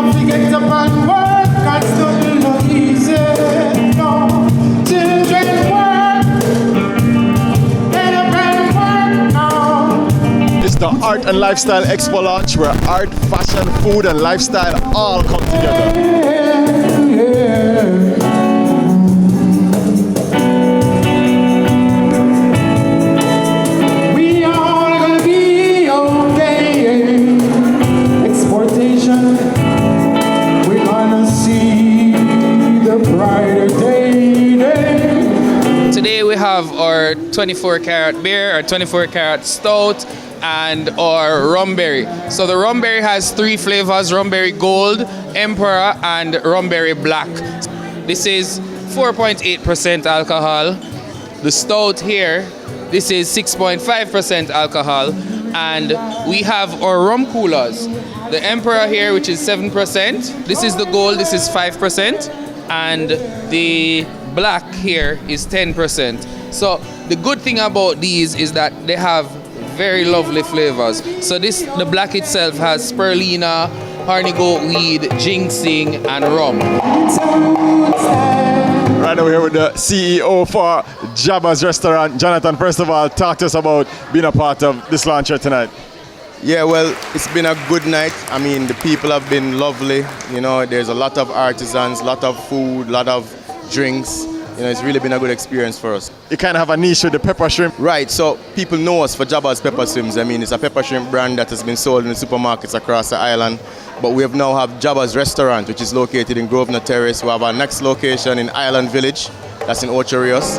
have to get up and work, and still not easy. No, children work, get up and work now. It's the Art and Lifestyle Expo launch where art, fashion, food and lifestyle all come together. Today we have our 24 karat beer, our 24 karat stout, and our rum berry. So the rum berry has 3 flavors: rum berry gold, emperor, and rum berry black. This is 4.8% alcohol. The stout here, this is 6.5% alcohol. And we have our rum coolers. The emperor here, which is 7%. This is the gold, this is 5%. And the black here is 10%. So the good thing about these is that they have very lovely flavors. So the black itself has spirulina, horny goat weed, ginseng, and rum. Right now we're here with the CEO for Jabba's Restaurant. Jonathan, first of all, talk to us about being a part of this launch here tonight. Yeah, well, it's been a good night. I mean, the people have been lovely. You know, there's a lot of artisans, a lot of food, a lot of drinks. You know, it's really been a good experience for us. You kind of have a niche with the pepper shrimp. Right, so people know us for Jabba's Pepper Shrimps. I mean, it's a pepper shrimp brand that has been sold in the supermarkets across the island. But we now have Jabba's Restaurant, which is located in Grosvenor Terrace. We have our next location in Island Village, that's in Ocho Rios.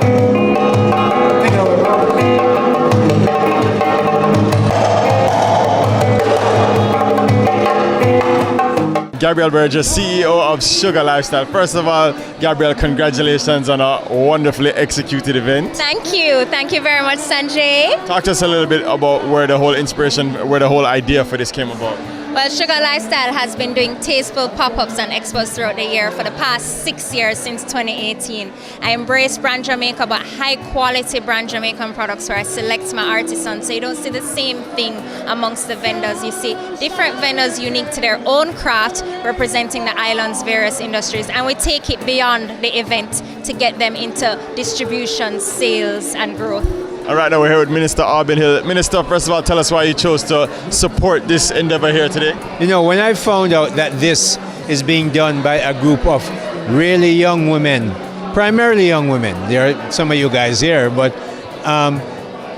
Gabriel Burgess, CEO of Sugar Lifestyle. First of all, Gabriel, congratulations on a wonderfully executed event. Thank you. Thank you very much, Sanjay. Talk to us a little bit about where the whole inspiration, where the whole idea for this came about. Well, Sugar Lifestyle has been doing tasteful pop-ups and expos throughout the year for the past 6 years, since 2018. I embrace brand Jamaica, but high-quality brand Jamaican products where I select my artisans. So you don't see the same thing amongst the vendors. You see different vendors unique to their own craft, representing the island's various industries. And we take it beyond the event to get them into distribution, sales, and growth. All right, now we're here with Minister Auburn Hill. Minister, first of all, tell us why you chose to support this endeavor here today. You know, when I found out that this is being done by a group of really young women, primarily young women, there are some of you guys here, but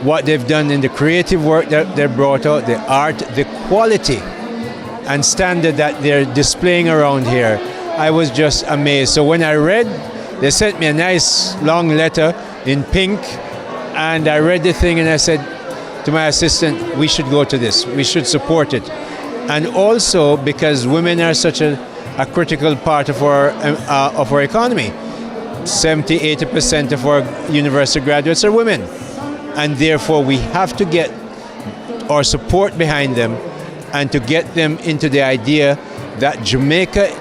what they've done in the creative work that they brought out, the art, the quality and standard that they're displaying around here, I was just amazed. So when I read, they sent me a nice long letter in pink, and I read the thing and I said to my assistant, we should go to this, we should support it. And also because women are such a critical part of our economy. 70-80% of our university graduates are women. And therefore we have to get our support behind them and to get them into the idea that Jamaica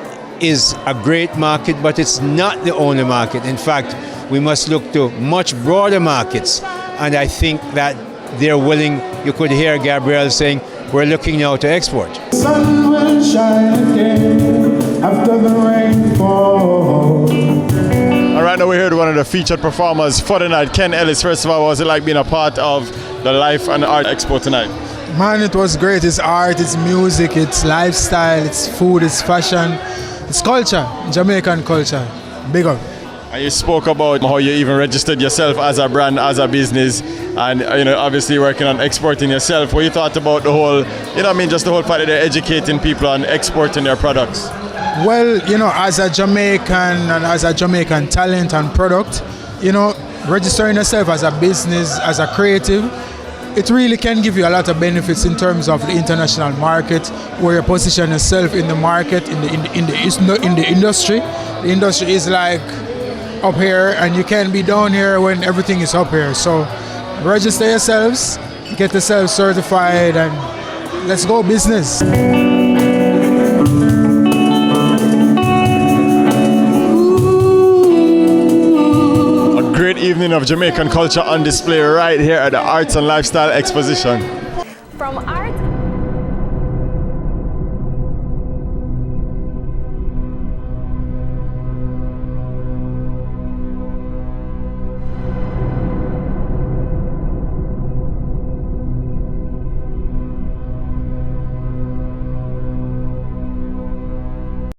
is a great market, but it's not the only market. In fact, we must look to much broader markets. And I think that they're willing, you could hear Gabrielle saying, we're looking now to export. The sun will shine again after the rain falls. All right, now we're here with one of the featured performers for the night, Ken Ellis. First of all, what was it like being a part of the Life and Art Expo tonight? Man, it was great. It's art, it's music, it's lifestyle, it's food, it's fashion, it's culture, Jamaican culture. Big up. And you spoke about how you even registered yourself as a brand, as a business, and you know, obviously working on exporting yourself. What you thought about the whole, you know, I mean, just the whole fact that they're educating people on exporting their products? Well, you know, as a Jamaican and as a Jamaican talent and product, you know, registering yourself as a business, as a creative, it really can give you a lot of benefits in terms of the international market, where you position yourself in the market, in the industry. The industry is like up here, and you can't be down here when everything is up here. So register yourselves, get yourself certified, and let's go business. A great evening of Jamaican culture on display right here at the Arts and Lifestyle Exposition.